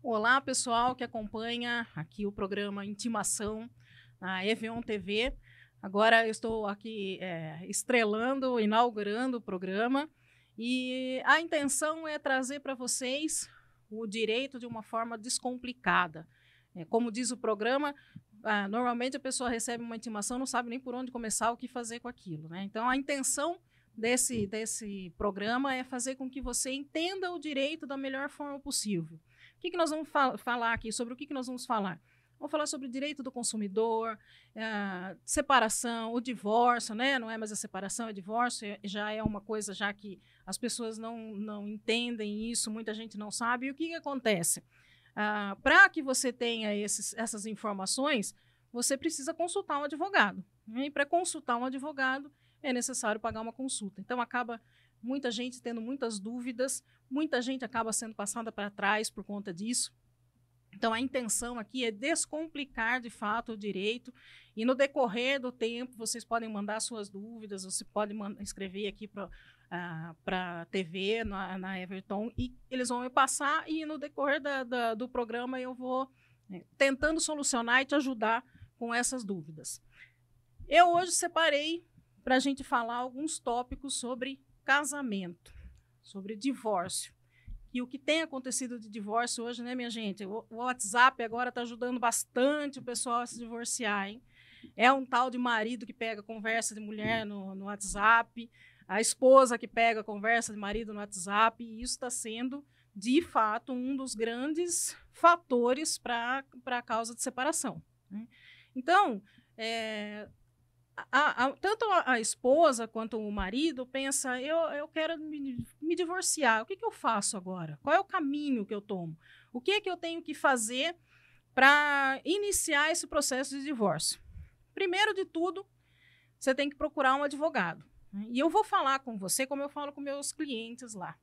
Olá, pessoal que acompanha aqui o programa Intimação na Evion TV. Agora eu estou aqui estrelando, inaugurando o programa e a intenção é trazer para vocês o direito de uma forma descomplicada. Como diz o programa, normalmente a pessoa recebe uma intimação, não sabe nem por onde começar, o que fazer com aquilo, né? Então a intenção desse programa é fazer com que você entenda o direito da melhor forma possível. O que nós vamos falar aqui? Sobre o que nós vamos falar? Vamos falar sobre o direito do consumidor, separação, o divórcio, né? Não é mais a separação, é divórcio, já é uma coisa já que as pessoas não entendem isso, muita gente não sabe. E o que acontece? Para que você tenha essas informações, você precisa consultar um advogado. E para consultar um advogado, é necessário pagar uma consulta. Então, acaba muita gente tendo muitas dúvidas, muita gente acaba sendo passada para trás por conta disso. Então, a intenção aqui é descomplicar, de fato, o direito, e no decorrer do tempo, vocês podem mandar suas dúvidas, você pode escrever aqui para a TV, na Everton, e eles vão me passar, e no decorrer do programa eu vou tentando solucionar e te ajudar com essas dúvidas. Eu hoje separei para a gente falar alguns tópicos sobre casamento, sobre divórcio. E o que tem acontecido de divórcio hoje, né, minha gente? O WhatsApp agora está ajudando bastante o pessoal a se divorciar, hein? É um tal de marido que pega conversa de mulher no WhatsApp, a esposa que pega conversa de marido no WhatsApp, e isso está sendo, de fato, um dos grandes fatores para a causa de separação, né? Então, tanto a esposa quanto o marido pensa, eu quero me divorciar, o que eu faço agora? Qual é o caminho que eu tomo? O que eu tenho que fazer para iniciar esse processo de divórcio? Primeiro de tudo, você tem que procurar um advogado, né? E eu vou falar com você como eu falo com meus clientes lá.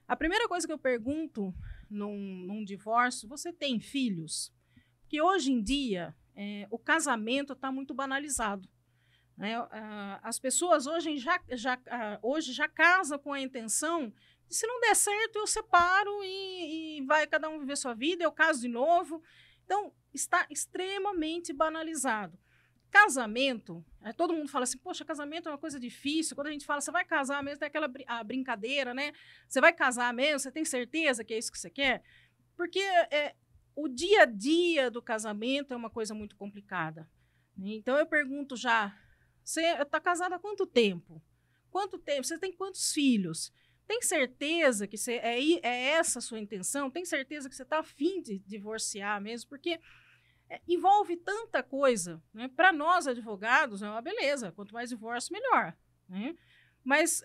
A primeira coisa que eu pergunto num divórcio, você tem filhos? Porque hoje em dia, o casamento está muito banalizado. As pessoas hoje já casam com a intenção de, se não der certo, eu separo e vai cada um viver sua vida, eu caso de novo. Então, está extremamente banalizado. Casamento, todo mundo fala assim, poxa, casamento é uma coisa difícil. Quando a gente fala, você vai casar mesmo, tem aquela brincadeira, né? Você vai casar mesmo, você tem certeza que é isso que você quer? Porque o dia a dia do casamento é uma coisa muito complicada. Então, eu pergunto já, você está casado há quanto tempo? Quanto tempo? Você tem quantos filhos? Tem certeza que é essa a sua intenção? Tem certeza que você está a fim de divorciar mesmo? Porque envolve tanta coisa, né? Para nós, advogados, é uma beleza. Quanto mais divórcio, melhor, né? Mas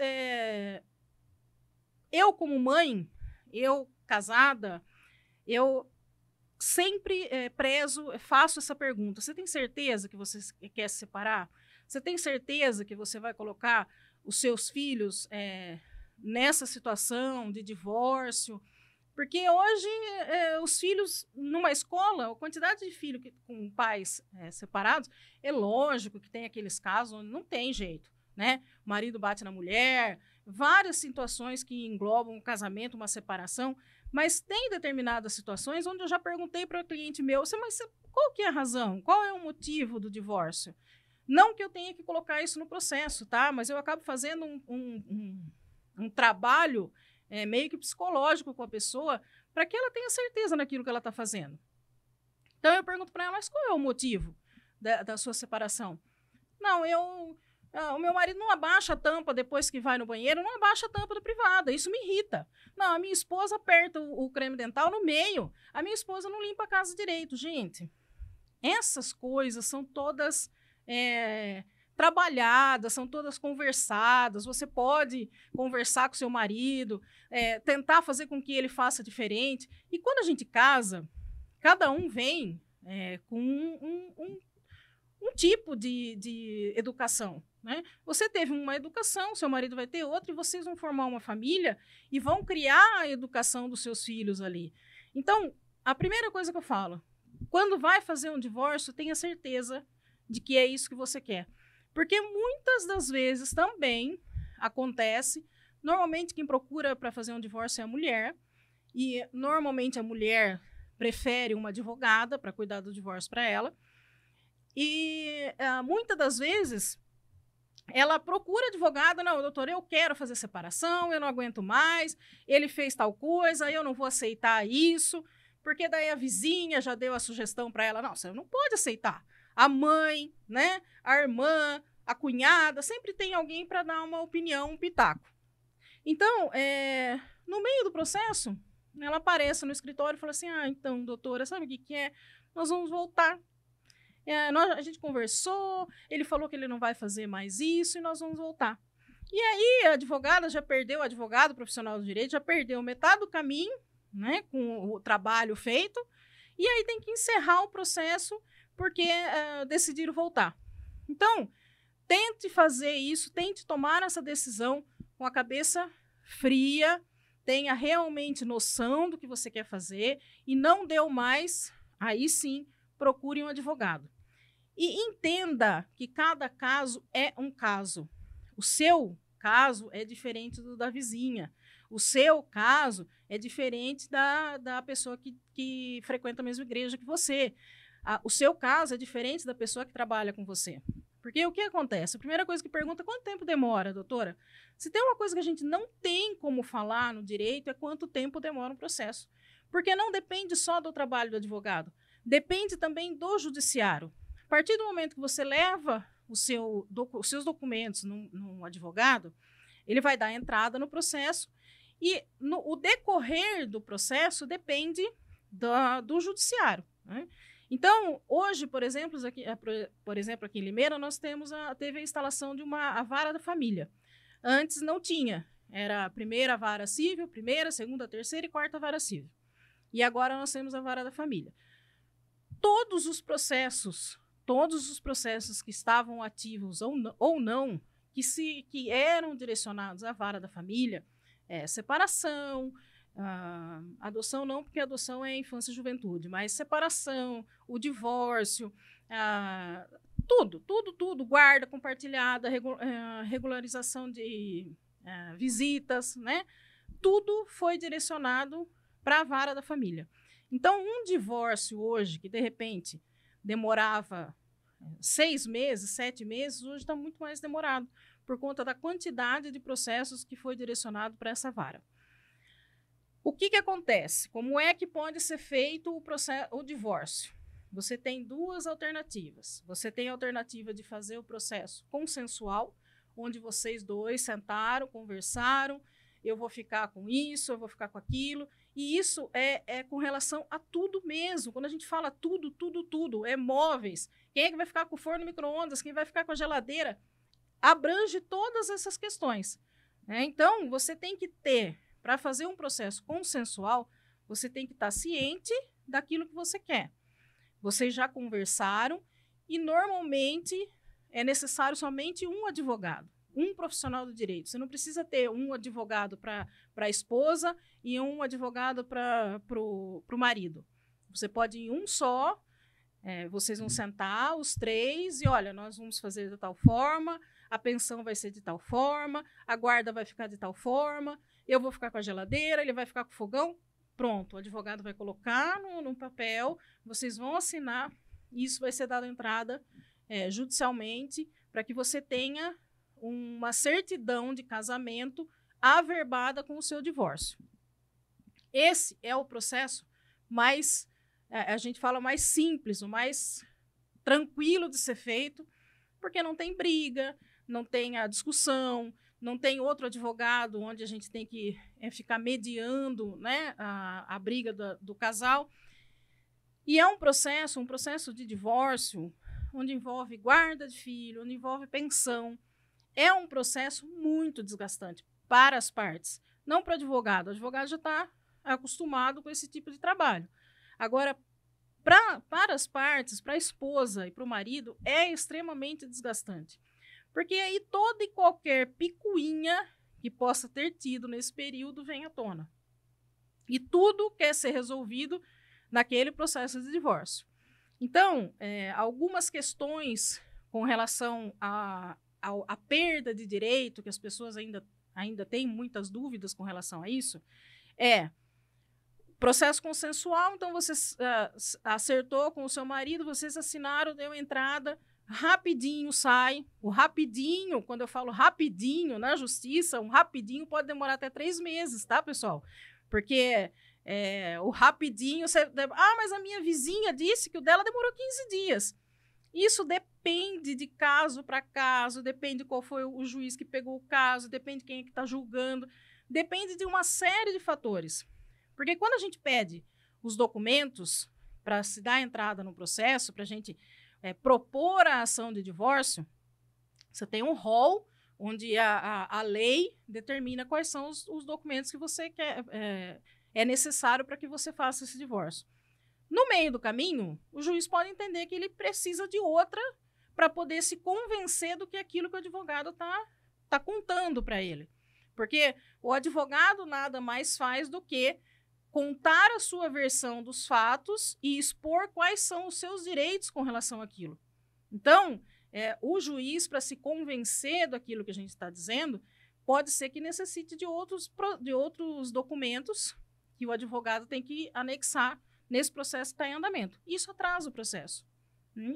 eu, como mãe, eu casada, eu sempre faço essa pergunta. Você tem certeza que você quer se separar? Você tem certeza que você vai colocar os seus filhos nessa situação de divórcio? Porque hoje os filhos, numa escola, a quantidade de filhos com pais separados, é lógico que tem aqueles casos onde não tem jeito, né? O marido bate na mulher, várias situações que englobam um casamento, uma separação, mas tem determinadas situações onde eu já perguntei para o cliente meu, mas qual que é a razão? Qual é o motivo do divórcio? Não que eu tenha que colocar isso no processo, tá? Mas eu acabo fazendo um trabalho meio que psicológico com a pessoa para que ela tenha certeza naquilo que ela está fazendo. Então, eu pergunto para ela, mas qual é o motivo da sua separação? Não, o meu marido não abaixa a tampa depois que vai no banheiro, não abaixa a tampa da privada, isso me irrita. Não, a minha esposa aperta o creme dental no meio, a minha esposa não limpa a casa direito. Gente, essas coisas são todas trabalhadas, são todas conversadas. Você pode conversar com seu marido, tentar fazer com que ele faça diferente. E quando a gente casa, cada um vem com um tipo de educação, né? Você teve uma educação, seu marido vai ter outra, e vocês vão formar uma família e vão criar a educação dos seus filhos ali. Então, a primeira coisa que eu falo, quando vai fazer um divórcio, tenha certeza de que é isso que você quer. Porque muitas das vezes também acontece, normalmente quem procura para fazer um divórcio é a mulher, e normalmente a mulher prefere uma advogada para cuidar do divórcio para ela. E muitas das vezes ela procura advogado, não, doutor, eu quero fazer separação, eu não aguento mais, ele fez tal coisa, eu não vou aceitar isso, porque daí a vizinha já deu a sugestão para ela, não, você não pode aceitar. A mãe, né, a irmã, a cunhada, sempre tem alguém para dar uma opinião, um pitaco. Então, no meio do processo, ela aparece no escritório e fala assim, então, doutora, sabe o que é? Nós vamos voltar. A gente conversou, ele falou que ele não vai fazer mais isso e nós vamos voltar. E aí a advogada já perdeu, o advogado profissional do direito já perdeu metade do caminho, né, com o trabalho feito, e aí tem que encerrar o processo porque decidiram voltar. Então, tente fazer isso, tente tomar essa decisão com a cabeça fria, tenha realmente noção do que você quer fazer e não deu mais, aí sim, procure um advogado. E entenda que cada caso é um caso. O seu caso é diferente do da vizinha. O seu caso é diferente da pessoa que frequenta a mesma igreja que você. O seu caso é diferente da pessoa que trabalha com você. Porque o que acontece? A primeira coisa que pergunta, quanto tempo demora, doutora? Se tem uma coisa que a gente não tem como falar no direito, é quanto tempo demora um processo. Porque não depende só do trabalho do advogado. Depende também do judiciário. A partir do momento que você leva os seus documentos num advogado, ele vai dar entrada no processo e o decorrer do processo depende do judiciário, né? Então, hoje, por exemplo, aqui em Limeira, nós teve a instalação de a vara da família. Antes não tinha. Era a primeira vara civil, primeira, segunda, terceira e quarta vara civil. E agora nós temos a vara da família. Todos os processos que estavam ativos ou não, que eram direcionados à vara da família, separação, adoção não, porque adoção é infância e juventude, mas separação, o divórcio, tudo, guarda compartilhada, regularização de visitas, né? Tudo foi direcionado para a vara da família. Então, um divórcio hoje, que de repente demorava 6 meses, 7 meses, hoje está muito mais demorado, por conta da quantidade de processos que foi direcionado para essa vara. O que acontece? Como é que pode ser feito o divórcio? Você tem duas alternativas. Você tem a alternativa de fazer o processo consensual, onde vocês dois sentaram, conversaram, eu vou ficar com isso, eu vou ficar com aquilo, e isso é com relação a tudo mesmo. Quando a gente fala tudo, é móveis. Quem é que vai ficar com o forno micro-ondas? Quem vai ficar com a geladeira? Abrange todas essas questões, né? Então, você tem que ter, para fazer um processo consensual, você tem que estar ciente daquilo que você quer. Vocês já conversaram e, normalmente, é necessário somente um advogado, um profissional do direito. Você não precisa ter um advogado para a esposa e um advogado para o marido. Você pode ir um só, vocês vão sentar, os três, e olha, nós vamos fazer de tal forma, a pensão vai ser de tal forma, a guarda vai ficar de tal forma, eu vou ficar com a geladeira, ele vai ficar com o fogão. Pronto, o advogado vai colocar no papel, vocês vão assinar, e isso vai ser dado entrada judicialmente para que você tenha uma certidão de casamento averbada com o seu divórcio. Esse é o processo mais, a gente fala mais simples, o mais tranquilo de ser feito, porque não tem briga, não tem a discussão, não tem outro advogado onde a gente tem que ficar mediando, né, a briga do casal. E é um processo de divórcio, onde envolve guarda de filho, onde envolve pensão. É um processo muito desgastante para as partes, não para o advogado. O advogado já está acostumado com esse tipo de trabalho. Agora, para as partes, para a esposa e para o marido, é extremamente desgastante. Porque aí toda e qualquer picuinha que possa ter tido nesse período vem à tona. E tudo quer ser resolvido naquele processo de divórcio. Então, algumas questões com relação à perda de direito, que as pessoas ainda têm muitas dúvidas com relação a isso, Processo consensual, então você acertou com o seu marido, vocês assinaram, deu entrada, rapidinho sai. O rapidinho, quando eu falo rapidinho na justiça, um rapidinho pode demorar até 3 meses, tá, pessoal? Porque o rapidinho... mas a minha vizinha disse que o dela demorou 15 dias. Isso depende de caso para caso, depende qual foi o juiz que pegou o caso, depende quem é que está julgando, depende de uma série de fatores. Porque quando a gente pede os documentos para se dar entrada no processo, para a gente propor a ação de divórcio, você tem um rol onde a lei determina quais são os documentos que você quer, é necessário para que você faça esse divórcio. No meio do caminho, o juiz pode entender que ele precisa de outra para poder se convencer do que aquilo que o advogado está contando para ele. Porque o advogado nada mais faz do que contar a sua versão dos fatos e expor quais são os seus direitos com relação àquilo. Então, o juiz, para se convencer daquilo que a gente está dizendo, pode ser que necessite de outros documentos que o advogado tem que anexar nesse processo que está em andamento. Isso atrasa o processo.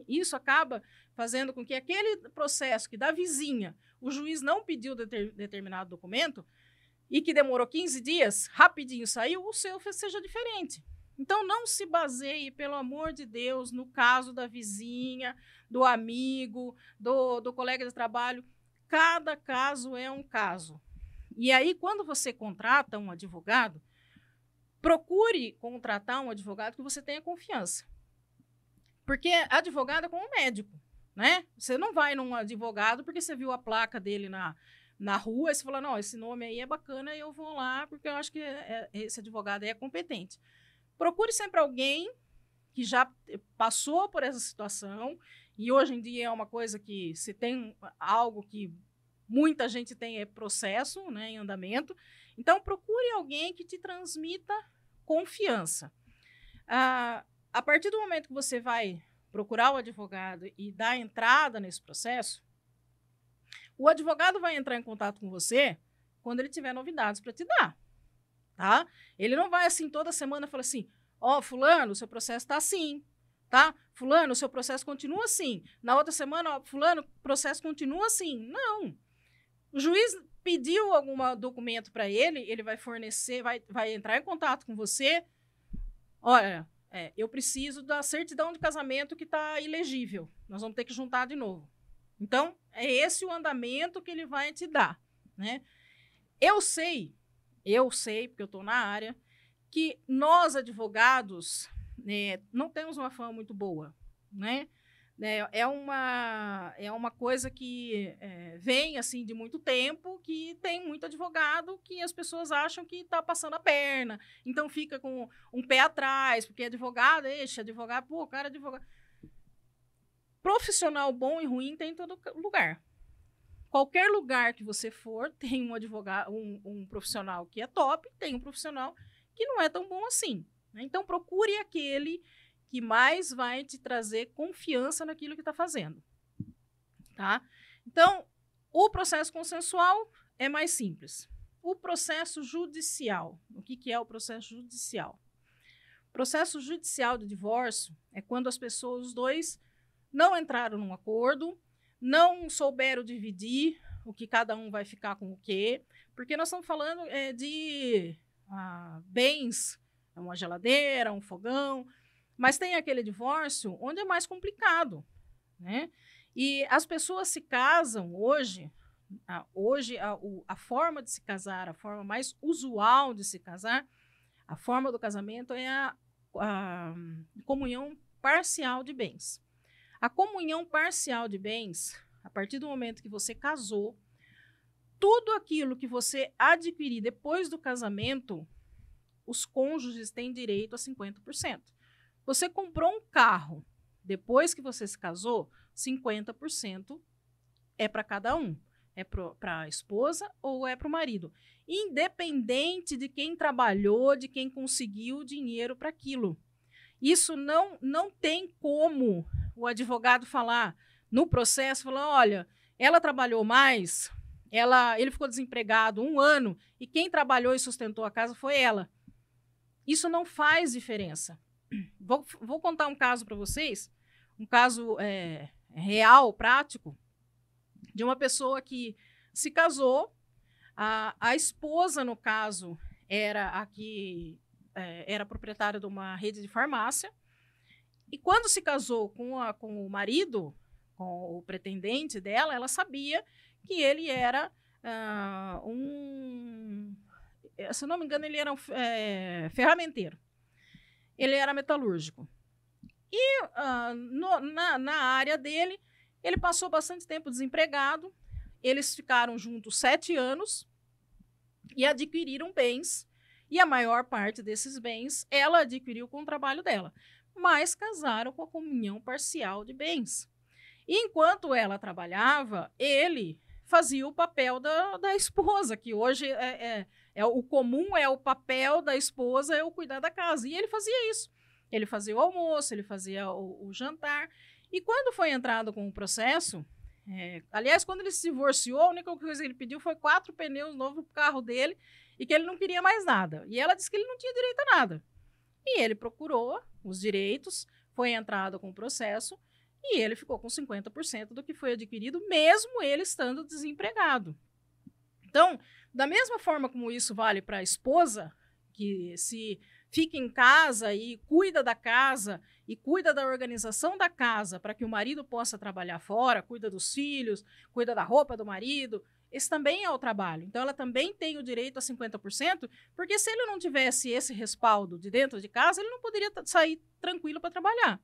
Isso acaba fazendo com que aquele processo que da vizinha o juiz não pediu determinado documento e que demorou 15 dias, rapidinho saiu, o seu seja diferente. Então, não se baseie, pelo amor de Deus, no caso da vizinha, do amigo, do colega de trabalho. Cada caso é um caso. E aí, quando você contrata um advogado, procure contratar um advogado que você tenha confiança. Porque advogado é como médico, né? Você não vai num advogado porque você viu a placa dele na rua e você fala, não, esse nome aí é bacana e eu vou lá porque eu acho que esse advogado aí é competente. Procure sempre alguém que já passou por essa situação, e hoje em dia é uma coisa que se tem algo que muita gente tem processo, né, em andamento. Então, procure alguém que te transmita confiança. A partir do momento que você vai procurar o advogado e dar entrada nesse processo, o advogado vai entrar em contato com você quando ele tiver novidades para te dar, tá? Ele não vai assim toda semana falar assim, fulano, o seu processo está assim, tá? Fulano, o seu processo continua assim. Na outra semana, fulano, o processo continua assim. Não. O juiz pediu algum documento para ele vai fornecer, vai entrar em contato com você. Olha, eu preciso da certidão de casamento que está ilegível. Nós vamos ter que juntar de novo. Então, é esse o andamento que ele vai te dar, né? Eu sei, porque eu estou na área, que nós, advogados, não temos uma fama muito boa, né? É uma coisa que vem assim de muito tempo, que tem muito advogado que as pessoas acham que está passando a perna, então fica com um pé atrás, porque advogado, o cara é advogado. Profissional bom e ruim tem em todo lugar. Qualquer lugar que você for, tem um advogado, um profissional que é top, tem um profissional que não é tão bom assim, né? Então, procure aquele que mais vai te trazer confiança naquilo que está fazendo, tá? Então, o processo consensual é mais simples. O processo judicial. O que é o processo judicial? O processo judicial de divórcio é quando os dois não entraram num acordo, não souberam dividir o que cada um vai ficar com o quê, porque nós estamos falando de bens, uma geladeira, um fogão, mas tem aquele divórcio onde é mais complicado, né? E as pessoas se casam hoje, a forma de se casar, a forma mais usual de se casar, a forma do casamento é a comunhão parcial de bens. A comunhão parcial de bens, a partir do momento que você casou, tudo aquilo que você adquirir depois do casamento, os cônjuges têm direito a 50%. Você comprou um carro, depois que você se casou, 50% é para cada um. É para a esposa ou é para o marido. Independente de quem trabalhou, de quem conseguiu o dinheiro para aquilo. Isso não tem como o advogado falar no processo, olha, ela trabalhou mais, ele ficou desempregado 1 ano e quem trabalhou e sustentou a casa foi ela. isso não faz diferença. Vou contar um caso para vocês, um caso real, prático, de uma pessoa que se casou. A esposa, no caso, era proprietária de uma rede de farmácia. E quando se casou com o marido, com o pretendente dela, ela sabia que ele era se não me engano, ele era ferramenteiro. Ele era metalúrgico. E na área dele, ele passou bastante tempo desempregado. Eles ficaram juntos 7 anos e adquiriram bens. E a maior parte desses bens ela adquiriu com o trabalho dela. Mas casaram com a comunhão parcial de bens. E enquanto ela trabalhava, ele fazia o papel da esposa, que hoje o comum é o papel da esposa, é o cuidar da casa. E ele fazia isso. Ele fazia o almoço, ele fazia o jantar. E quando foi entrado com o processo, aliás, quando ele se divorciou, a única coisa que ele pediu foi 4 pneus novos para o carro dele e que ele não queria mais nada. E ela disse que ele não tinha direito a nada. E ele procurou os direitos, foi entrado com o processo e ele ficou com 50% do que foi adquirido, mesmo ele estando desempregado. Então, da mesma forma como isso vale para a esposa, que se fica em casa e cuida da casa e cuida da organização da casa para que o marido possa trabalhar fora, cuida dos filhos, cuida da roupa do marido, esse também é o trabalho. Então, ela também tem o direito a 50%, porque se ele não tivesse esse respaldo de dentro de casa, ele não poderia sair tranquilo para trabalhar.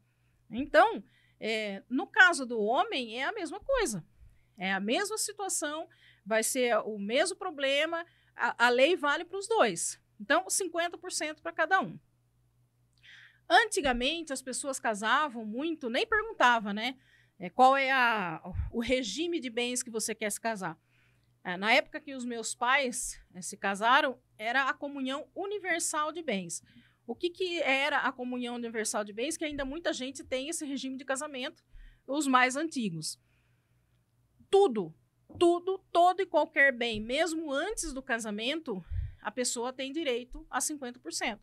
Então, no caso do homem, é a mesma coisa. É a mesma situação, vai ser o mesmo problema, a lei vale para os dois. Então, 50% para cada um. Antigamente, as pessoas casavam muito, nem perguntavam, né? Qual é o regime de bens que você quer se casar. Na época que os meus pais se casaram, era a comunhão universal de bens. O que era a comunhão universal de bens? Que ainda muita gente tem esse regime de casamento, os mais antigos. Todo e qualquer bem, mesmo antes do casamento, a pessoa tem direito a 50%.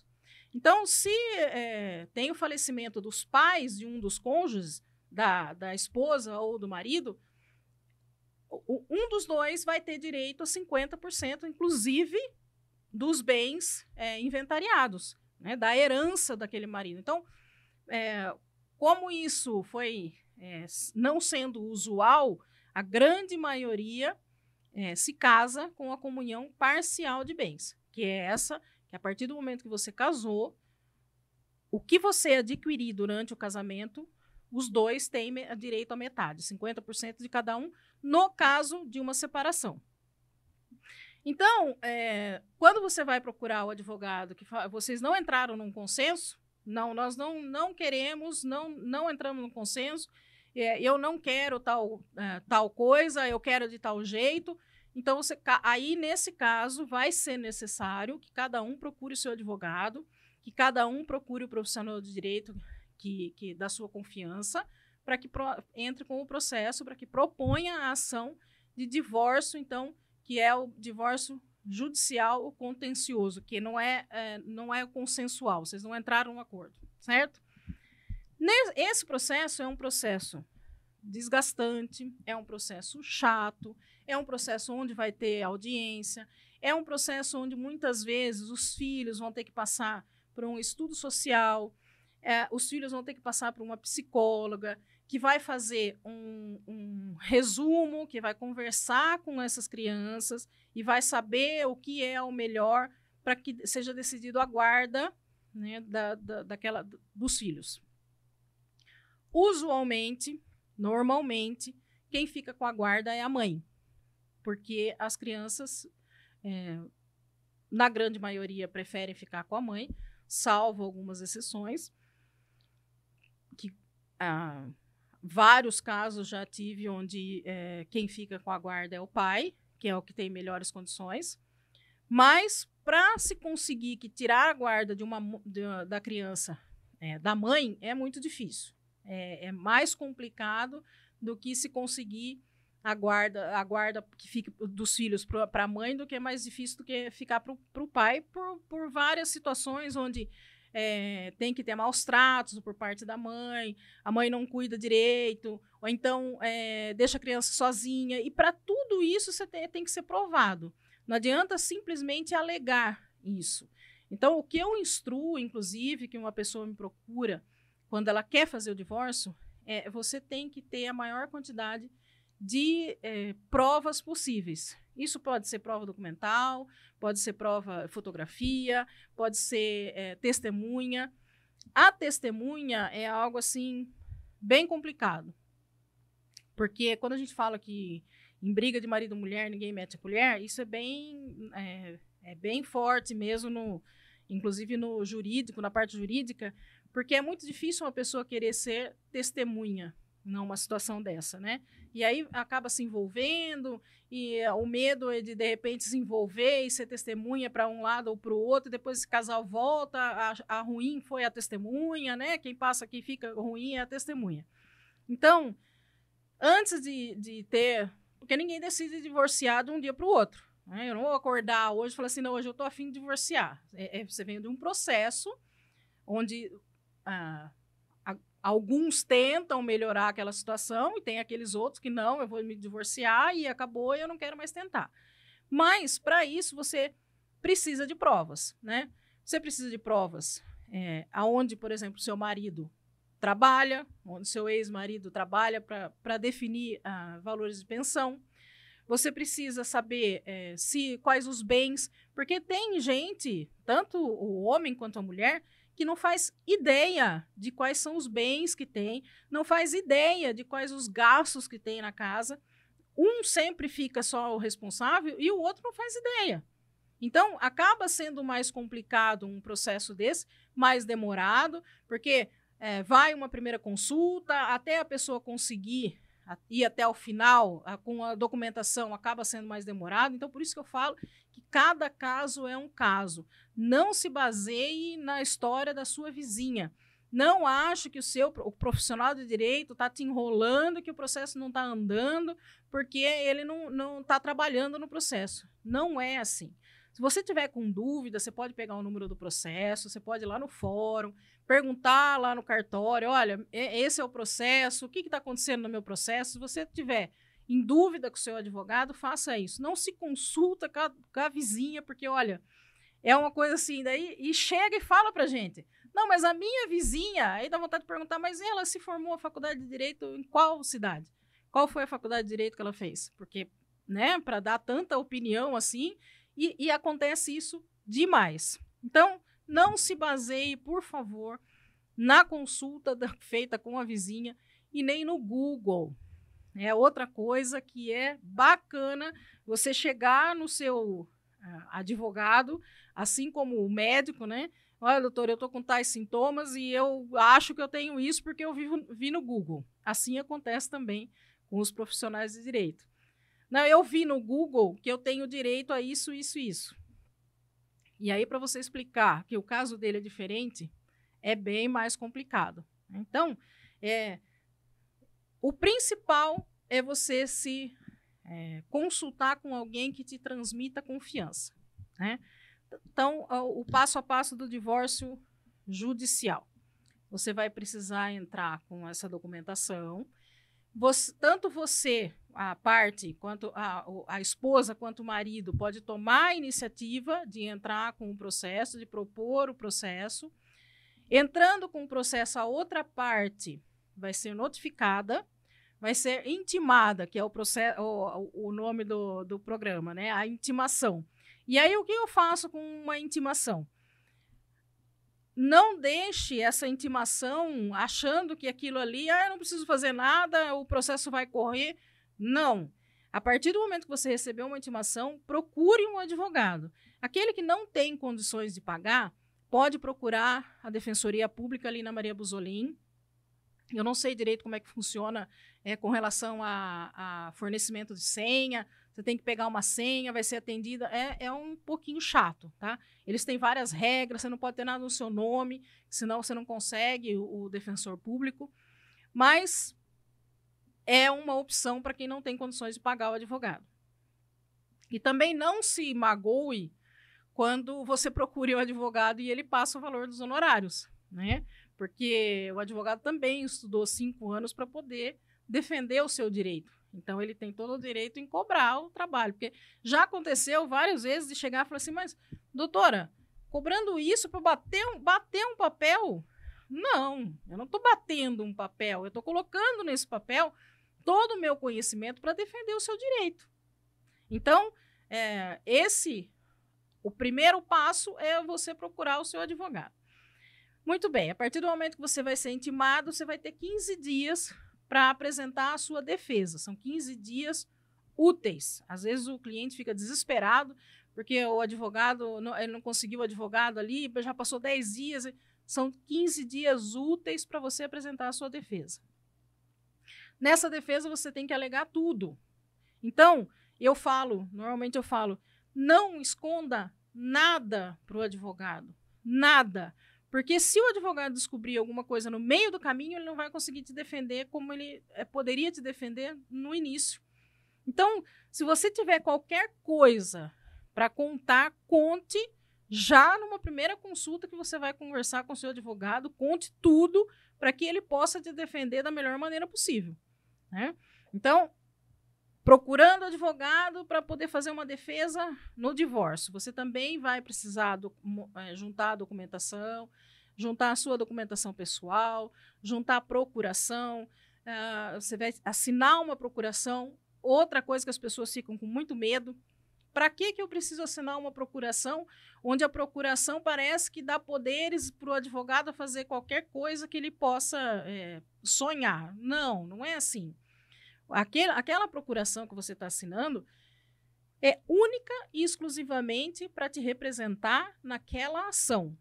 Então, se tem o falecimento dos pais de um dos cônjuges, da esposa ou do marido, um dos dois vai ter direito a 50%, inclusive dos bens inventariados, né, da herança daquele marido. Então, como isso foi não sendo usual, a grande maioria se casa com a comunhão parcial de bens, que é essa, que a partir do momento que você casou, o que você adquirir durante o casamento, os dois têm direito a metade, 50% de cada um, no caso de uma separação. Então, quando você vai procurar o advogado, que vocês não entraram num consenso, nós não queremos, não entramos num consenso, eu não quero tal coisa, eu quero de tal jeito. Então, aí, nesse caso, vai ser necessário que cada um procure o seu advogado, que cada um procure o profissional de direito que da sua confiança, para que entre com o processo, para que proponha a ação de divórcio, então, que é o divórcio judicial ou contencioso, que não é consensual, vocês não entraram num acordo, certo? Esse processo é um processo desgastante, é um processo chato, é um processo onde vai ter audiência, é um processo onde muitas vezes os filhos vão ter que passar por um estudo social, os filhos vão ter que passar por uma psicóloga, que vai fazer um resumo, que vai conversar com essas crianças e vai saber o que é o melhor para que seja decidido a guarda, né, dos filhos. Usualmente, normalmente, quem fica com a guarda é a mãe, porque as crianças, na grande maioria, preferem ficar com a mãe, salvo algumas exceções, que vários casos já tive onde quem fica com a guarda é o pai, que é o que tem melhores condições, mas para se conseguir tirar a guarda da criança da mãe é muito difícil. É mais complicado do que se conseguir a guarda que fique dos filhos para a mãe do que é mais difícil do que ficar para o pai, por várias situações onde tem que ter maus tratos por parte da mãe, a mãe não cuida direito, ou então deixa a criança sozinha. E para tudo isso você tem que ser provado. Não adianta simplesmente alegar isso. Então, o que eu instruo, inclusive, que uma pessoa me procura quando ela quer fazer o divórcio, você tem que ter a maior quantidade de provas possíveis. Isso pode ser prova documental, pode ser prova fotografia, pode ser testemunha. A testemunha é algo assim bem complicado, porque quando a gente fala que em briga de marido e mulher ninguém mete a colher, isso é bem forte mesmo, inclusive no jurídico, na parte jurídica, porque é muito difícil uma pessoa querer ser testemunha numa situação dessa, né? E aí acaba se envolvendo, e o medo é de repente se envolver e ser testemunha para um lado ou para o outro, e depois esse casal volta, a ruim foi a testemunha, né? Quem passa aqui fica ruim é a testemunha. Então, antes de ter... Porque ninguém decide divorciar de um dia para o outro, né? Eu não vou acordar hoje e falar assim, não, hoje eu estou a fim de divorciar. Você vem de um processo onde... alguns tentam melhorar aquela situação e tem aqueles outros que não, eu vou me divorciar e acabou e eu não quero mais tentar. Mas, para isso, você precisa de provas, né? Você precisa de provas aonde, por exemplo, seu marido trabalha, onde seu ex-marido trabalha para definir valores de pensão. Você precisa saber quais os bens, porque tem gente, tanto o homem quanto a mulher, que não faz ideia de quais são os bens que tem, não faz ideia de quais os gastos que tem na casa. Um sempre fica só o responsável e o outro não faz ideia. Então, acaba sendo mais complicado um processo desse, mais demorado, porque vai uma primeira consulta, até a pessoa conseguir ir até o final, com a documentação, acaba sendo mais demorado. Então, por isso que eu falo que cada caso é um caso. Não se baseie na história da sua vizinha. Não ache que o profissional de direito está te enrolando, que o processo não está andando, porque ele não está trabalhando no processo. Não é assim. Se você tiver com dúvida, você pode pegar o número do processo, você pode ir lá no fórum, perguntar lá no cartório, olha, esse é o processo, o que está acontecendo no meu processo? Se você tiver em dúvida com o seu advogado, faça isso. Não se consulta com a vizinha, porque, olha, é uma coisa assim, daí, e chega e fala pra gente. Não, mas a minha vizinha, aí dá vontade de perguntar, mas ela se formou a faculdade de Direito em qual cidade? Qual foi a faculdade de Direito que ela fez? Porque, né, para dar tanta opinião assim, e acontece isso demais. Então, não se baseie, por favor, na consulta feita com a vizinha e nem no Google. É outra coisa que é bacana você chegar no seu advogado, assim como o médico, né? Olha, doutor, eu estou com tais sintomas e eu acho que eu tenho isso porque eu vi no Google. Assim acontece também com os profissionais de direito. Não, eu vi no Google que eu tenho direito a isso, isso e isso. E aí, para você explicar que o caso dele é diferente, é bem mais complicado. Então, o principal é você se consultar com alguém que te transmita confiança, né? Então, o passo a passo do divórcio judicial. Você vai precisar entrar com essa documentação. Tanto você, a parte, quanto a esposa, quanto o marido, pode tomar a iniciativa de entrar com o processo, de propor o processo. Entrando com o processo, a outra parte vai ser notificada, vai ser intimada, que é o nome do programa, né? A intimação. E aí, o que eu faço com uma intimação? Não deixe essa intimação achando que aquilo ali, eu não preciso fazer nada, o processo vai correr. Não. A partir do momento que você recebeu uma intimação, procure um advogado. Aquele que não tem condições de pagar, pode procurar a Defensoria Pública ali na Maria Busolin. Eu não sei direito como é que funciona com relação a fornecimento de senha. Você tem que pegar uma senha, vai ser atendida. É um pouquinho chato, tá? Eles têm várias regras, você não pode ter nada no seu nome, senão você não consegue o defensor público. Mas é uma opção para quem não tem condições de pagar o advogado. E também não se magoe quando você procure o advogado e ele passa o valor dos honorários, né? Porque o advogado também estudou 5 anos para poder defender o seu direito. Então, ele tem todo o direito em cobrar o trabalho. Porque já aconteceu várias vezes de chegar e falar assim, mas, doutora, cobrando isso para bater um papel? Não, eu não estou batendo um papel, eu estou colocando nesse papel todo o meu conhecimento para defender o seu direito. Então, o primeiro passo é você procurar o seu advogado. Muito bem, a partir do momento que você vai ser intimado, você vai ter 15 dias para apresentar a sua defesa. São 15 dias úteis. Às vezes o cliente fica desesperado, porque o advogado, ele não conseguiu o advogado ali, já passou 10 dias. São 15 dias úteis para você apresentar a sua defesa. Nessa defesa, você tem que alegar tudo. Então, normalmente eu falo, não esconda nada para o advogado. Nada. Porque se o advogado descobrir alguma coisa no meio do caminho, ele não vai conseguir te defender como ele poderia te defender no início. Então, se você tiver qualquer coisa para contar, conte já numa primeira consulta que você vai conversar com o seu advogado, conte tudo para que ele possa te defender da melhor maneira possível, né? Então, procurando advogado para poder fazer uma defesa no divórcio, você também vai precisar juntar a documentação, juntar a sua documentação pessoal, juntar a procuração, você vai assinar uma procuração. Outra coisa que as pessoas ficam com muito medo, para que eu preciso assinar uma procuração onde a procuração parece que dá poderes para o advogado fazer qualquer coisa que ele possa sonhar? Não, não é assim. Aquela procuração que você está assinando é única e exclusivamente para te representar naquela ação.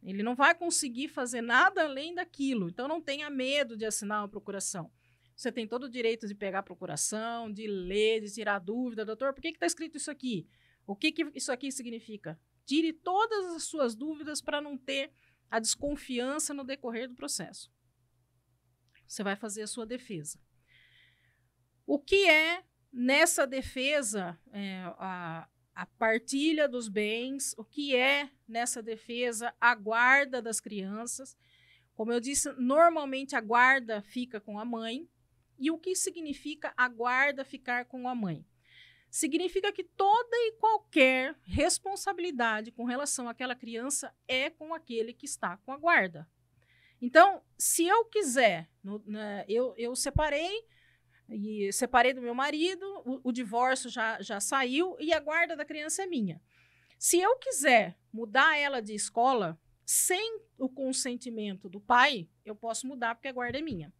Ele não vai conseguir fazer nada além daquilo. Então, não tenha medo de assinar uma procuração. Você tem todo o direito de pegar a procuração, de ler, de tirar dúvida. Doutor, por que está escrito isso aqui? O que isso aqui significa? Tire todas as suas dúvidas para não ter a desconfiança no decorrer do processo. Você vai fazer a sua defesa. O que é, nessa defesa, a partilha dos bens? O que é, nessa defesa, a guarda das crianças? Como eu disse, normalmente a guarda fica com a mãe. E o que significa a guarda ficar com a mãe? Significa que toda e qualquer responsabilidade com relação àquela criança é com aquele que está com a guarda. Então, se eu quiser, eu separei do meu marido, o divórcio já saiu e a guarda da criança é minha. Se eu quiser mudar ela de escola sem o consentimento do pai, eu posso mudar porque a guarda é minha.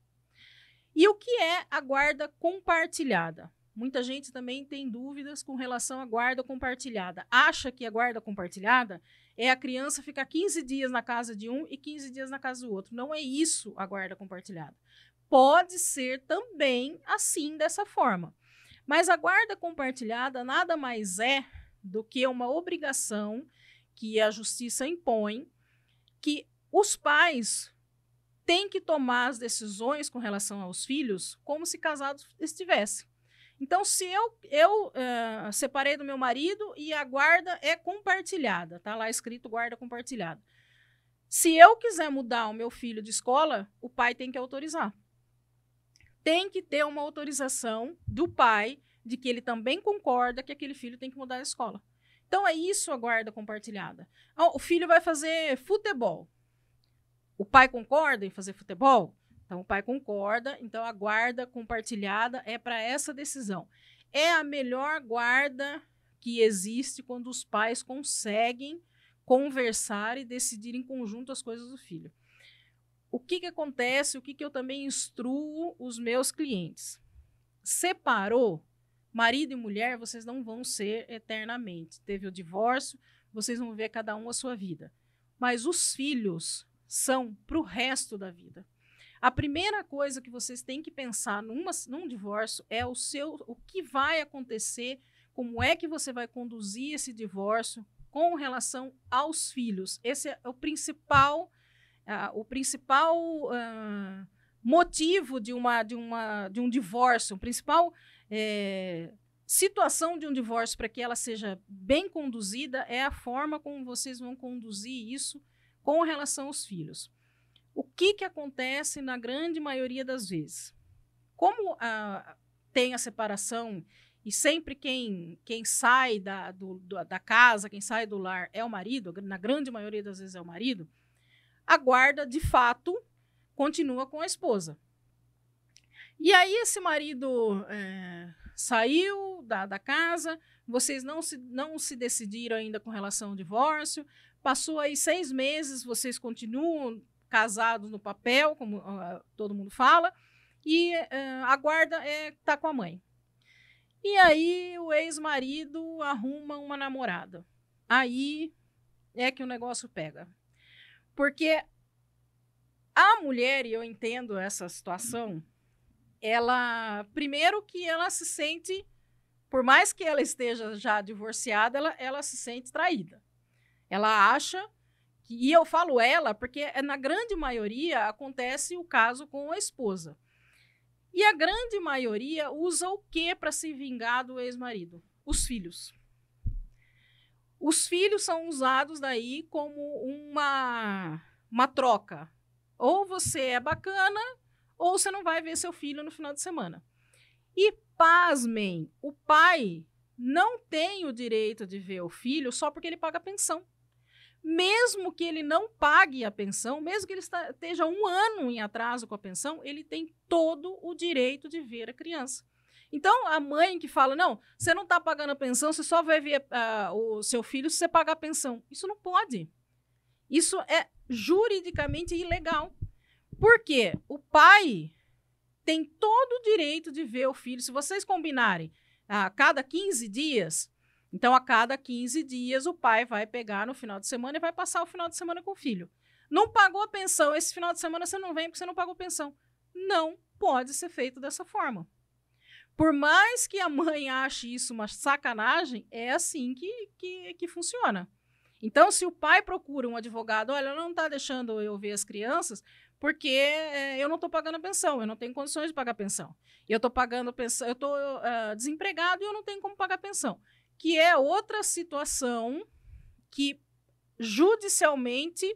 E o que é a guarda compartilhada? Muita gente também tem dúvidas com relação à guarda compartilhada. Acha que a guarda compartilhada é a criança ficar 15 dias na casa de um e 15 dias na casa do outro. Não é isso a guarda compartilhada. Pode ser também assim, dessa forma. Mas a guarda compartilhada nada mais é do que uma obrigação que a justiça impõe, que os pais têm que tomar as decisões com relação aos filhos como se casados estivessem. Então, se eu separei do meu marido e a guarda é compartilhada, está lá escrito guarda compartilhada. Se eu quiser mudar o meu filho de escola, o pai tem que autorizar. Tem que ter uma autorização do pai de que ele também concorda que aquele filho tem que mudar de escola. Então, é isso a guarda compartilhada. O filho vai fazer futebol. O pai concorda em fazer futebol? Então, o pai concorda. Então, a guarda compartilhada é para essa decisão. É a melhor guarda que existe quando os pais conseguem conversar e decidir em conjunto as coisas do filho. O que acontece, o que eu também instruo os meus clientes? Separou, marido e mulher, vocês não vão ser eternamente. Teve o divórcio, vocês vão ver cada um a sua vida. Mas os filhos são para o resto da vida. A primeira coisa que vocês têm que pensar num divórcio é o que vai acontecer, como é que você vai conduzir esse divórcio com relação aos filhos. Esse é o principal motivo de um divórcio, a principal situação de um divórcio para que ela seja bem conduzida é a forma como vocês vão conduzir isso com relação aos filhos. O que acontece na grande maioria das vezes? Como tem a separação e sempre quem sai da casa, quem sai do lar é o marido, na grande maioria das vezes é o marido, a guarda, de fato, continua com a esposa. E aí esse marido saiu da casa, vocês não se decidiram ainda com relação ao divórcio, passou aí 6 meses, vocês continuam casados no papel, como todo mundo fala, e a guarda está com a mãe. E aí o ex-marido arruma uma namorada. Aí é que o negócio pega. Porque a mulher, e eu entendo essa situação, primeiro que ela se sente, por mais que ela esteja já divorciada, ela se sente traída. Ela acha e eu falo ela porque na grande maioria acontece o caso com a esposa. E a grande maioria usa o que para se vingar do ex-marido? Os filhos. Os filhos são usados daí como uma troca. Ou você é bacana, ou você não vai ver seu filho no final de semana. E, pasmem, o pai não tem o direito de ver o filho só porque ele paga a pensão. Mesmo que ele não pague a pensão, mesmo que ele esteja 1 ano em atraso com a pensão, ele tem todo o direito de ver a criança. Então, a mãe que fala, não, você não está pagando a pensão, você só vai ver o seu filho se você pagar a pensão. Isso não pode. Isso é juridicamente ilegal. Por quê? O pai tem todo o direito de ver o filho. Se vocês combinarem a cada 15 dias... Então, a cada 15 dias, o pai vai pegar no final de semana e vai passar o final de semana com o filho. Não pagou a pensão, esse final de semana você não vem porque você não pagou a pensão. Não pode ser feito dessa forma. Por mais que a mãe ache isso uma sacanagem, é assim que funciona. Então, se o pai procura um advogado, olha, não está deixando eu ver as crianças porque eu não estou pagando a pensão, eu não tenho condições de pagar a pensão. Eu estou pagando pensão, eu estou desempregado e eu não tenho como pagar a pensão. Que é outra situação que, judicialmente,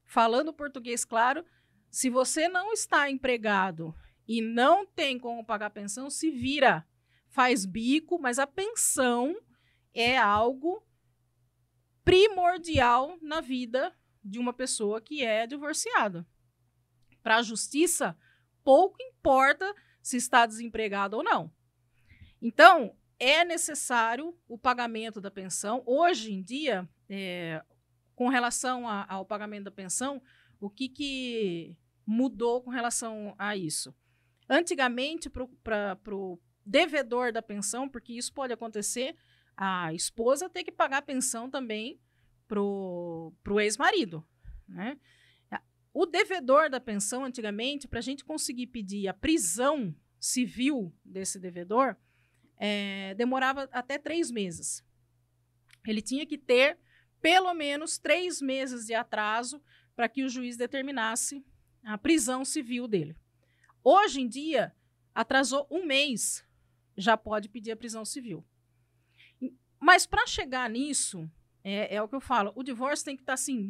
falando português claro, se você não está empregado e não tem como pagar a pensão, se vira, faz bico, mas a pensão é algo primordial na vida de uma pessoa que é divorciada. Para a justiça, pouco importa se está desempregado ou não. Então, é necessário o pagamento da pensão. Hoje em dia, com relação ao pagamento da pensão, o que mudou com relação a isso? Antigamente, para o devedor da pensão, porque isso pode acontecer, a esposa ter que pagar a pensão também para o ex-marido, né? O devedor da pensão, antigamente, para a gente conseguir pedir a prisão civil desse devedor, demorava até 3 meses. Ele tinha que ter pelo menos 3 meses de atraso para que o juiz determinasse a prisão civil dele. Hoje em dia, atrasou 1 mês, já pode pedir a prisão civil. Mas para chegar nisso, é o que eu falo, o divórcio tem que estar assim,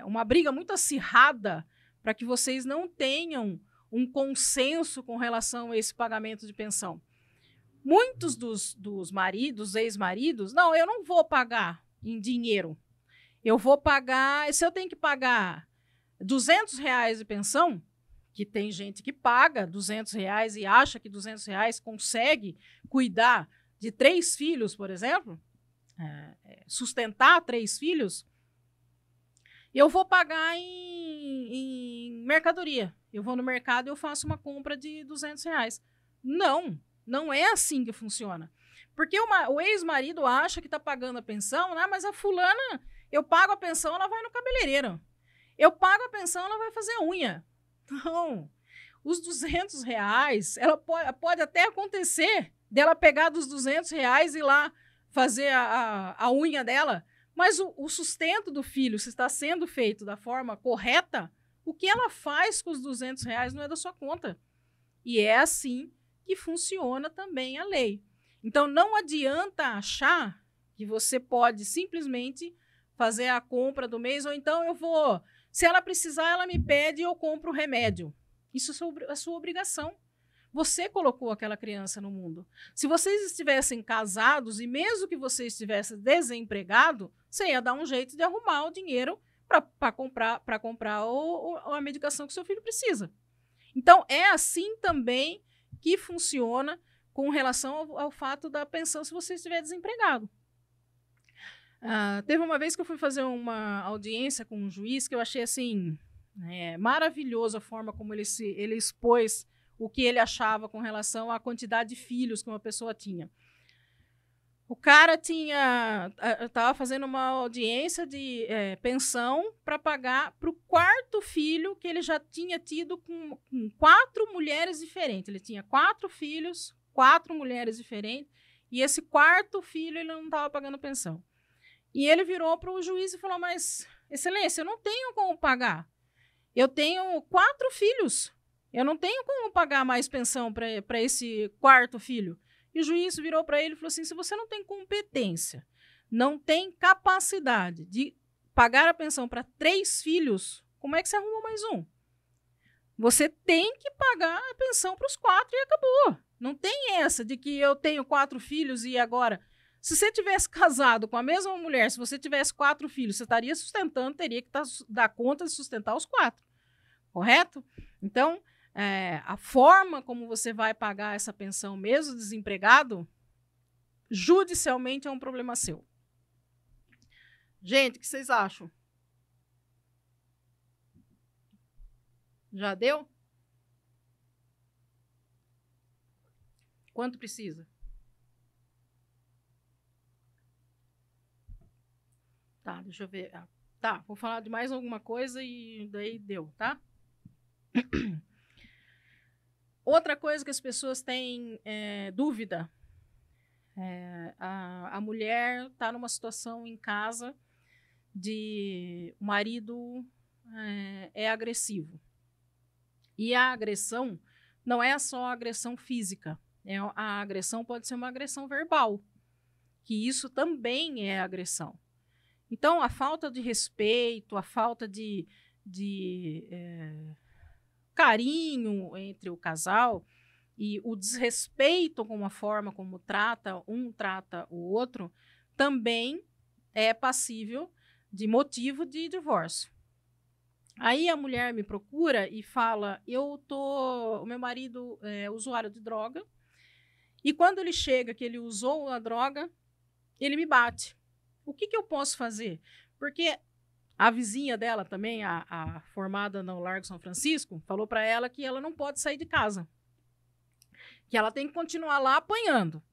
uma briga muito acirrada para que vocês não tenham um consenso com relação a esse pagamento de pensão. Muitos dos maridos, ex-maridos, não, eu não vou pagar em dinheiro. Eu vou pagar, se eu tenho que pagar R$200 de pensão, que tem gente que paga R$200 e acha que R$200 consegue cuidar de 3 filhos, por exemplo, sustentar 3 filhos, eu vou pagar em mercadoria. Eu vou no mercado e eu faço uma compra de R$200. Não é assim que funciona. Porque o ex-marido acha que está pagando a pensão, né? Mas a fulana, eu pago a pensão, ela vai no cabeleireiro. Eu pago a pensão, ela vai fazer unha. Não. Os R$200, ela pode até acontecer dela pegar dos R$200 e ir lá fazer a unha dela, mas o sustento do filho, se está sendo feito da forma correta, O que ela faz com os R$200 não é da sua conta. E é assim que funciona também a lei. Então, não adianta achar que você pode simplesmente fazer a compra do mês, ou então eu vou, se ela precisar, ela me pede e eu compro o remédio. Isso é a sua obrigação. Você colocou aquela criança no mundo. Se vocês estivessem casados e mesmo que você estivesse desempregado, você ia dar um jeito de arrumar o dinheiro para comprar a medicação que seu filho precisa. Então, é assim também que funciona com relação ao fato da pensão se você estiver desempregado. Teve uma vez que eu fui fazer uma audiência com um juiz que eu achei assim, maravilhoso a forma como ele expôs o que ele achava com relação à quantidade de filhos que uma pessoa tinha. O cara estava fazendo uma audiência de pensão para pagar para o quarto filho que ele já tinha tido com 4 mulheres diferentes. Ele tinha 4 filhos, 4 mulheres diferentes, e esse quarto filho ele não estava pagando pensão. E ele virou para o juiz e falou, mas, excelência, eu não tenho como pagar. Eu tenho 4 filhos. Eu não tenho como pagar mais pensão para esse quarto filho. E o juiz virou para ele e falou assim, se você não tem competência, não tem capacidade de pagar a pensão para 3 filhos, como é que você arruma mais um? Você tem que pagar a pensão para os 4 e acabou. Não tem essa de que eu tenho 4 filhos e agora... Se você tivesse casado com a mesma mulher, se você tivesse 4 filhos, você estaria sustentando, teria que dar conta de sustentar os 4. Correto? Então, a forma como você vai pagar essa pensão mesmo desempregado, judicialmente é um problema seu. Gente, o que vocês acham? Já deu? Quanto precisa? Tá, deixa eu ver. Tá, vou falar de mais alguma coisa e daí deu, tá? Outra coisa que as pessoas têm dúvida. A mulher está numa situação em casa de o marido é agressivo. E a agressão não é só a agressão física. A agressão pode ser uma agressão verbal, que isso também é agressão. Então, a falta de respeito, a falta de carinho entre o casal e o desrespeito com a forma como trata o outro, também é passível de motivo de divórcio. Aí a mulher me procura e fala, o meu marido é usuário de droga, e quando ele chega que ele usou a droga, ele me bate. O que eu posso fazer? Porque a vizinha dela também, a formada no Largo São Francisco, falou para ela que ela não pode sair de casa. Que ela tem que continuar lá apanhando.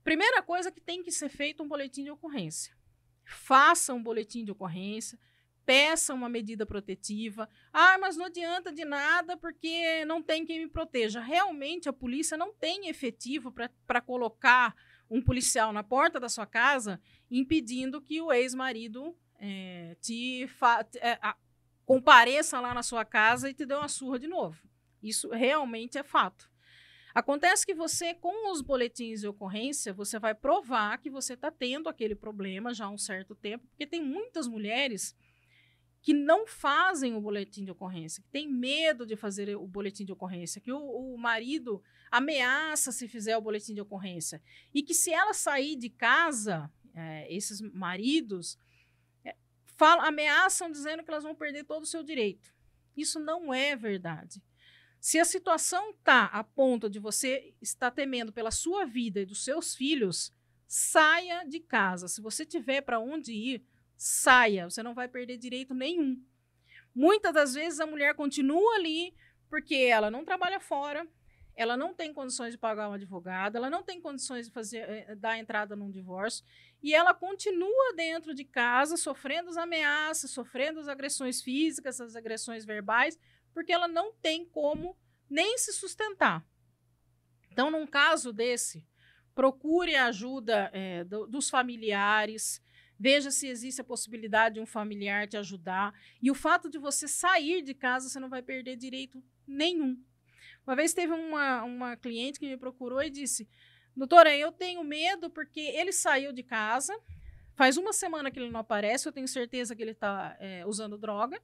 Primeira coisa que tem que ser feito um boletim de ocorrência. Faça um boletim de ocorrência, peça uma medida protetiva. Mas não adianta de nada porque não tem quem me proteja. Realmente a polícia não tem efetivo para colocar um policial na porta da sua casa impedindo que o ex-marido compareça lá na sua casa e te dê uma surra de novo. Isso realmente é fato. Acontece que você, com os boletins de ocorrência, você vai provar que você está tendo aquele problema já há um certo tempo, porque tem muitas mulheres que não fazem o boletim de ocorrência, que têm medo de fazer o boletim de ocorrência, que o marido ameaça se fizer o boletim de ocorrência, e que se ela sair de casa, esses maridos ameaçam dizendo que elas vão perder todo o seu direito. Isso não é verdade. Se a situação está a ponto de você estar temendo pela sua vida e dos seus filhos, saia de casa. Se você tiver para onde ir, saia. Você não vai perder direito nenhum. Muitas das vezes a mulher continua ali porque ela não trabalha fora, ela não tem condições de pagar um advogado, ela não tem condições de dar entrada num divórcio, e ela continua dentro de casa sofrendo as ameaças, sofrendo as agressões físicas, as agressões verbais, porque ela não tem como nem se sustentar. Então, num caso desse, procure a ajuda dos familiares, Veja se existe a possibilidade de um familiar te ajudar. E o fato de você sair de casa, você não vai perder direito nenhum. Uma vez teve uma cliente que me procurou e disse: doutora, eu tenho medo porque ele saiu de casa, faz uma semana que ele não aparece, eu tenho certeza que ele está usando droga.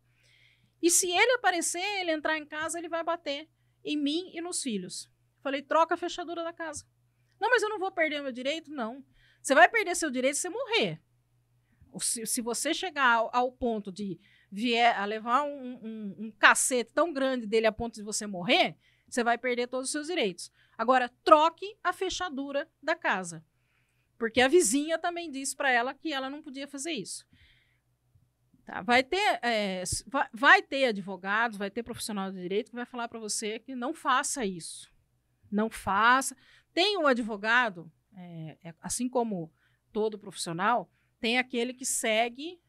E se ele aparecer, ele entrar em casa, ele vai bater em mim e nos filhos. Falei, troca a fechadura da casa. Não, mas eu não vou perder meu direito? Não. Você vai perder seu direito se você morrer. Se você chegar ao ponto de vier a levar um cacete tão grande dele a ponto de você morrer, você vai perder todos os seus direitos. Agora, troque a fechadura da casa. Porque a vizinha também disse para ela que ela não podia fazer isso. Tá? Vai ter advogados, vai ter profissional de direito que vai falar para você que não faça isso. Não faça. Tem um advogado, assim como todo profissional, tem aquele que segue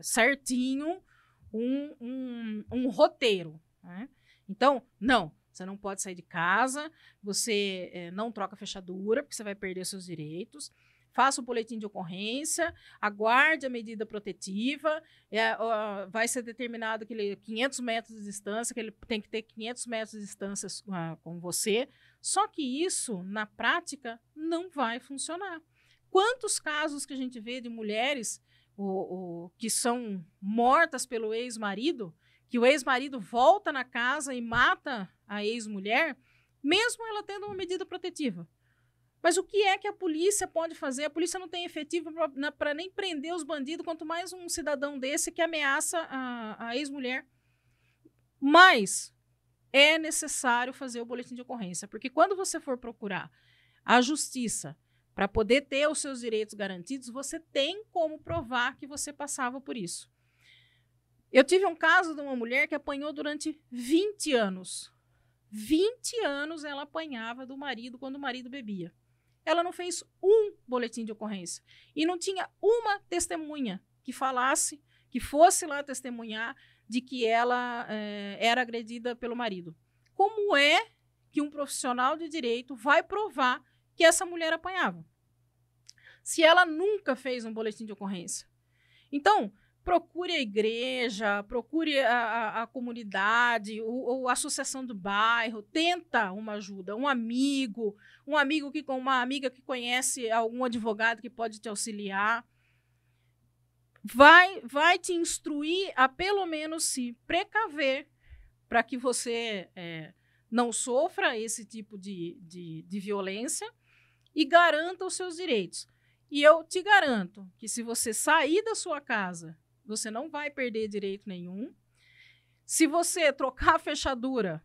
certinho um roteiro. Né? Então, não, você não pode sair de casa, você não troca a fechadura, porque você vai perder seus direitos. Faça o boletim de ocorrência, aguarde a medida protetiva, vai ser determinado que ele 500 metros de distância, que ele tem que ter 500 metros de distância com você. Só que isso, na prática, não vai funcionar. Quantos casos que a gente vê de mulheres que são mortas pelo ex-marido, que o ex-marido volta na casa e mata a ex-mulher, mesmo ela tendo uma medida protetiva. Mas o que é que a polícia pode fazer? A polícia não tem efetivo para nem prender os bandidos, quanto mais um cidadão desse que ameaça a ex-mulher. Mas é necessário fazer o boletim de ocorrência, porque quando você for procurar a justiça para poder ter os seus direitos garantidos, você tem como provar que você passava por isso. Eu tive um caso de uma mulher que apanhou durante 20 anos. 20 anos ela apanhava do marido quando o marido bebia. Ela não fez um boletim de ocorrência. E não tinha uma testemunha que falasse, que fosse lá testemunhar de que ela era agredida pelo marido. Como é que um profissional de direito vai provar que essa mulher apanhava, se ela nunca fez um boletim de ocorrência? Então, procure a igreja, procure a comunidade, ou a associação do bairro, tenta uma ajuda, uma amiga que conhece algum advogado que pode te auxiliar. Vai te instruir a pelo menos se precaver para que você não sofra esse tipo de violência e garanta os seus direitos. E eu te garanto que se você sair da sua casa, você não vai perder direito nenhum. Se você trocar a fechadura,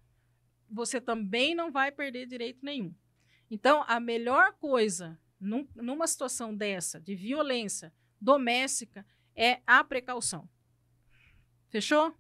você também não vai perder direito nenhum. Então, a melhor coisa numa situação dessa, de violência doméstica, é a precaução. Fechou?